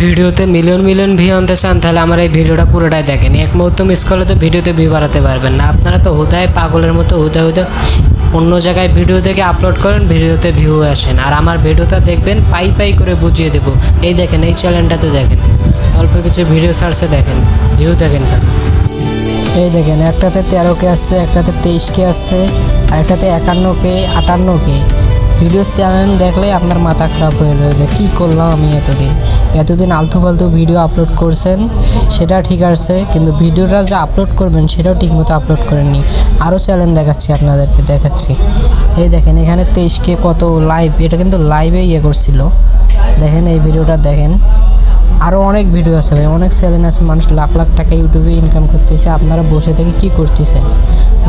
ভিডিওতে million million view আনতে চান তাহলে আমার এই ভিডিওটা পুরোটাই দেখেন। এক মুহূর্ত মিস করলে তো ভিডিওতে ভিউ বাড়াতে পারবেন না। আপনারা তো হুদায় পাগলের মতো হুদায় অন্য জায়গায় ভিডিও দেখে আপলোড করেন, ভিডিওতে ভিউ আসেন। আর আমার ভিডিওটা দেখবেন, পাই পাই করে বুঝিয়ে দেবো। এই দেখেন, এই চ্যানেলটাতে দেখেন, অল্প কিছু ভিডিও সার্চে দেখেন, ভিউ দেখেন খালি। এই দেখেন, একটাতে 13K আসছে, একটাতে 23K আসছে, আর একটাতে 51K 58K। ভিডিও চ্যানেল দেখলে আপনার মাথা খারাপ হয়ে যাবে যে কী করলাম আমি এতদিন আলতু ফালতু ভিডিও আপলোড করছেন, সেটা ঠিক আছে, কিন্তু ভিডিওটা যে আপলোড করবেন সেটাও ঠিকমতো আপলোড করেননি। আরও চ্যানেল দেখাচ্ছি। এই দেখেন, এখানে 23K কত লাইভ, এটা কিন্তু লাইভে করছিল। দেখেন এই ভিডিওটা দেখেন। আরও অনেক ভিডিও আছে ভাই, অনেক চ্যানেল আছে, মানুষ লাখ লাখ টাকা ইউটিউবে ইনকাম করতেছে। আপনারা বসে থেকে কি করতেছেন?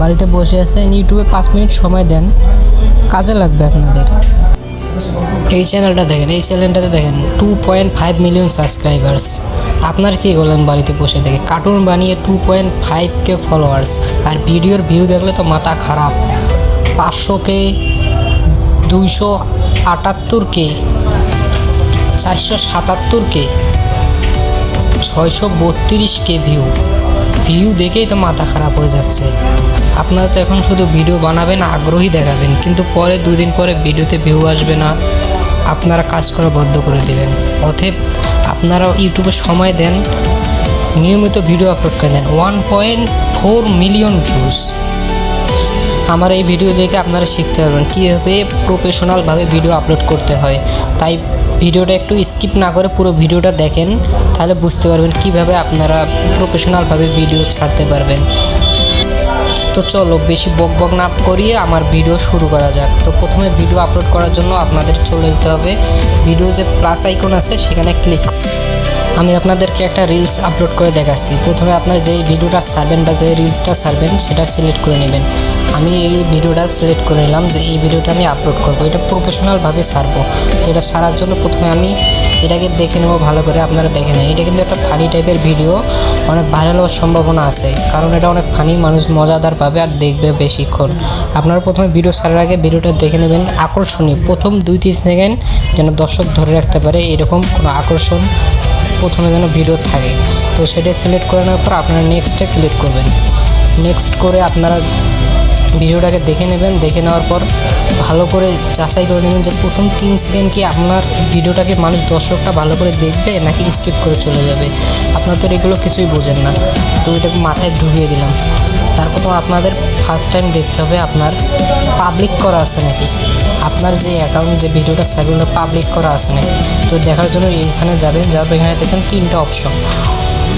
বাড়িতে বসে আছেন, ইউটিউবে 5 মিনিট সময় দেন, কাজে লাগবে আপনাদের। এই চ্যানেলটা দেখেন, এই চ্যানেলটাতে দেখেন 2.5 মিলিয়ন সাবস্ক্রাইবার্স। আপনার কি করলেন বাড়িতে বসে থেকে? কার্টুন বানিয়ে 2.5K ফলোয়ার্স, আর ভিডিওর ভিউ দেখলে তো মাথা খারাপ। 500K, 278K, 477K, 632K view দেখেই তো মাথা খারাপ হয়ে যাচ্ছে। আপনারা তো এখন শুধু ভিডিও বানাবেন, আগ্রহী দেখাবেন, কিন্তু পরে 2 দিন পরে ভিডিওতে ভিউ আসবে না, আপনারা কাজ করা বন্ধ করে দেবেন। অতএব আপনারা ইউটিউবে সময় দেন, নিয়মিত ভিডিও আপলোড করে দেন। 1.4 মিলিয়ন ভিউজ। আমার এই ভিডিও দেখে আপনারা শিখতে পারবেন কীভাবে প্রফেশনালভাবে ভিডিও আপলোড করতে হয়। তাই ভিডিওটা একটু স্কিপ না করে পুরো ভিডিওটা দেখেন, তাহলে বুঝতে পারবেন কীভাবে আপনারা প্রফেশনালভাবে ভিডিও ছাড়তে পারবেন। তো চলো, বেশি বক না করিয়ে আমার ভিডিও শুরু করা যাক। তো প্রথমে ভিডিও আপলোড করার জন্য আপনাদের চলে যেতে হবে ভিডিও যে প্লাস আইকন আছে সেখানে ক্লিক। আমি আপনাদেরকে একটা রিলস আপলোড করে দেখাচ্ছি। প্রথমে আপনারা যেই ভিডিওটা ছাড়বেন বা যে রিলসটা ছাড়বেন সেটা সিলেক্ট করে নেবেন। আমি এই ভিডিওটা সিলেক্ট করে নিলাম যে এই ভিডিওটা আমি আপলোড করব, এটা প্রফেশনালভাবে ছাড়বো। তো এটা ছাড়ার জন্য প্রথমে আমি এটাকে দেখে নেবো ভালো করে। আপনারা দেখে নেন, এটা কিন্তু একটা ফানি টাইপের ভিডিও, অনেক ভাইরাল হওয়ার সম্ভাবনা আছে, কারণ এটা অনেক ফানি, মানুষ মজাদার পাবে আর দেখবে বেশিক্ষণ। আপনারা প্রথমে ভিডিও ছাড়ার আগে ভিডিওটা দেখে নেবেন আকর্ষণীয়, প্রথম 2-3 সেকেন্ড যেন দর্শক ধরে রাখতে পারে, এরকম কোনো আকর্ষণ প্রথমে যেন ভিডিও থাকে। তো সেটা সিলেক্ট করে নেওয়ার পর আপনারা নেক্সটে ক্লিক করবেন। নেক্সট করে আপনারা ভিডিওটাকে দেখে নেবেন। দেখে নেওয়ার পর ভালো করে যাচাই করে নেবেন যে প্রথম 3 সেকেন্ড কি আপনার ভিডিওটাকে দর্শকটা ভালো করে দেখবে নাকি স্কিপ করে চলে যাবে। আপনারা তো এগুলো কিছুই বোঝেন না, তো এটাকে মাথায় ঢুকিয়ে দিলাম। তারপর তো আপনাদের ফার্স্ট টাইম দেখতে হবে আপনার পাবলিক করা আছে নাকি, আপনার যে অ্যাকাউন্ট যে ভিডিওটা সেগুলো পাবলিক করা আছে নাকি। তো দেখার জন্য এইখানে যাবেন, যাওয়ার পর এখানে দেখেন 3টা অপশন।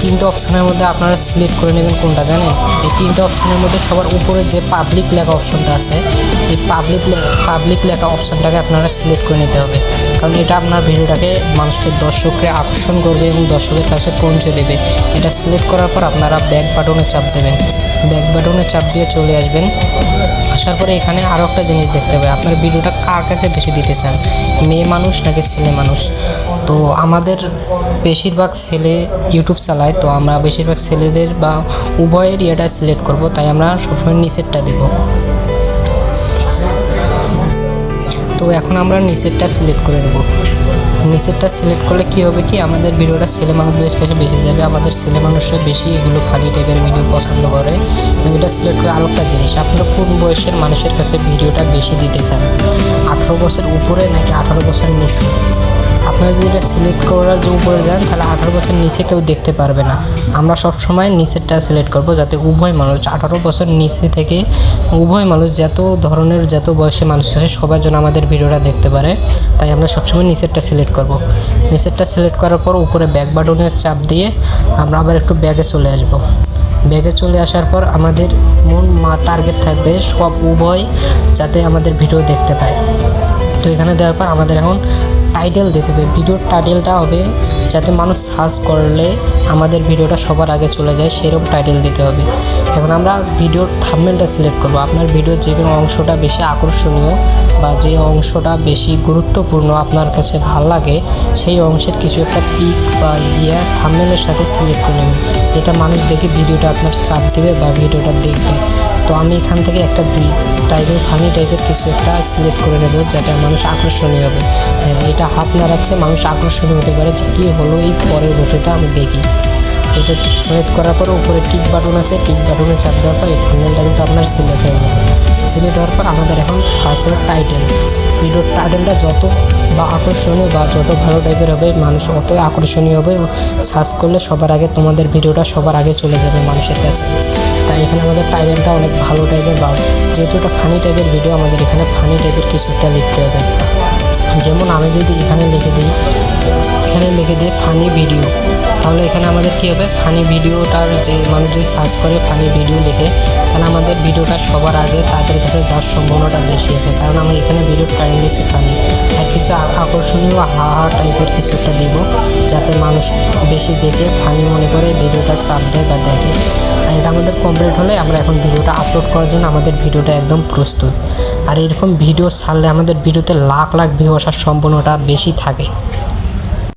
3টা অপশনের মধ্যে আপনারা সিলেক্ট করে নেবেন কোনটা জানেন। এই 3টা অপশনের মধ্যে সবার উপরে যে পাবলিক লেখা অপশনটা আছে, এই পাবলিক লেখা অপশনটাকে আপনারা সিলেক্ট করে নিতে হবে, কারণ এটা আপনার ভিডিওটাকে দর্শককে আকর্ষণ করবে এবং দর্শকের কাছে পৌঁছে দেবে। এটা সিলেক্ট করার পর আপনারা ব্যাক বাটনে চাপ দেবেন। ব্যাক বাটনে চাপ দিয়ে চলে আসবেন। আসার পরে এখানে আরও একটা জিনিস দেখতে হবে, আপনার ভিডিওটা কার কাছে বেশি দিতে চান, মেয়ে মানুষ নাকি ছেলে মানুষ। তো আমাদের বেশিরভাগ ছেলে ইউটিউব চালায়, তো আমরা বেশিরভাগ ছেলেদের বা উভয়ের এটা সিলেক্ট করব, তাই আমরা সবসময় নিচেরটা দেব। তো এখন আমরা নিচেরটা সিলেক্ট করে নেব। নিচেরটা সিলেক্ট করলে কী হবে কি, আমাদের ভিডিওটা ছেলে মানুষদের কাছে বেশি যাবে। আমাদের ছেলে মানুষরা বেশি এগুলো ফানি টাইপের ভিডিও পছন্দ করে। এবং এটা সিলেক্ট করে আরও একটা জিনিস, আপনারা কোন বয়সের মানুষের কাছে ভিডিওটা বেশি দিতে চান, 18 বছর উপরে নাকি 18 বছর নিচে। আপনারা যদি এটা সিলেক্ট করার যে উপরে যান তাহলে 18 বছর নিচে কেউ দেখতে পারবে না। আমরা সবসময় নিচেরটা সিলেক্ট করব, যাতে উভয় মানুষ 18 বছর নিচে থেকে উভয় মানুষ যত বয়সের মানুষ আছে সবার জন্য আমাদের ভিডিওটা দেখতে পারে। তাই আমরা সবসময় নিচেরটা সিলেক্ট করব। নিচেরটা সিলেক্ট করার পর উপরে ব্যাক বাটনের চাপ দিয়ে আমরা আবার একটু ব্যাগে চলে আসব। ব্যাগে চলে আসার পর আমাদের টার্গেট থাকবে সব উভয় যাতে আমাদের ভিডিও দেখতে পায়। তো এখানে দেওয়ার পর আমাদের এখন টাইটেল দিতে হবে। ভিডিওর টাইটেলটা হবে যাতে মানুষ সার্চ করলে আমাদের ভিডিওটা সবার আগে চলে যায়, সেরকম টাইটেল দিতে হবে। এখন আমরা ভিডিওর থাম্বনেলটা সিলেক্ট করব। আপনার ভিডিওর যে কোনো অংশটা বেশি আকর্ষণীয় বা যে অংশটা বেশি গুরুত্বপূর্ণ আপনার কাছে ভালো লাগে, সেই অংশের কিছু একটা পিক বা থাম্বনেলের সাথে সিলেক্ট করে নেবেন। এটা মানুষ দেখে ভিডিওটা আপনার চাপ দেবে বা ভিডিওটা দেখবে। তো আমি এখান থেকে একটা দুই টাইপের ফানি টাইপের কিছু একটা সিলেক্ট করে নেব, যাতে মানুষ আকর্ষণীয় হবে। হ্যাঁ, এটা হাত নাড়াচ্ছে, মানুষ আকর্ষণীয় হতে পারে যে কী হলো এই পরের ভিডিওটা আমি দেখি। তো এটা সিলেক্ট করার পর উপরে টিক বাটন আছে, টিক বাটনে চাপ দেওয়ার পর এই থাম্বনেলটা কিন্তু আপনার সিলেক্ট হয়ে যাবে। সিলেক্ট হওয়ার পর আমাদের এখন ফার্স্ট টাইটেল, ভিডিওর টাইটেলটা যত বা আকর্ষণীয় বা যত ভালো টাইপের হবে মানুষ অতই আকর্ষণীয় হবে, সার্চ করলে সবার আগে তোমাদের ভিডিওটা সবার আগে চলে যাবে মানুষের কাছে। তাই এখানে আমাদের টাইটেলটা অনেক ভালো টাইপের, বা যেহেতু এটা ফানি টাইপের ভিডিও আমাদের এখানে ফানি টাইপের কিছু একটা লিখতে হবে। যেমন আমি যদি এখানে লিখে দিই ফানি ভিডিও, তাহলে এখানে আমাদের কী হবে, ফানি ভিডিওটার যে মানুষ যদি সার্চ করে ফানি ভিডিও লিখে, তাহলে আমাদের ভিডিওটা সবার আগে তাদের কাছে যাওয়ার সম্ভাবনাটা বেশি আছে। কারণ আমি এখানে ভিডিও টাইম দিয়েছি ফানি, আর কিছু আকর্ষণীয় হা টাইপের কিছু একটা দিব, যাতে মানুষ বেশি দেখে ফানি মনে করে ভিডিওটা চাপ দেয় বা দেখে। আর এটা আমাদের কমপ্লিট হলে আমরা এখন ভিডিওটা আপলোড করার জন্য আমাদের ভিডিওটা একদম প্রস্তুত। আর এরকম ভিডিও ছাড়লে আমাদের ভিডিওতে লাখ লাখ ভিউ আসার সম্ভাবনাটা বেশি থাকে।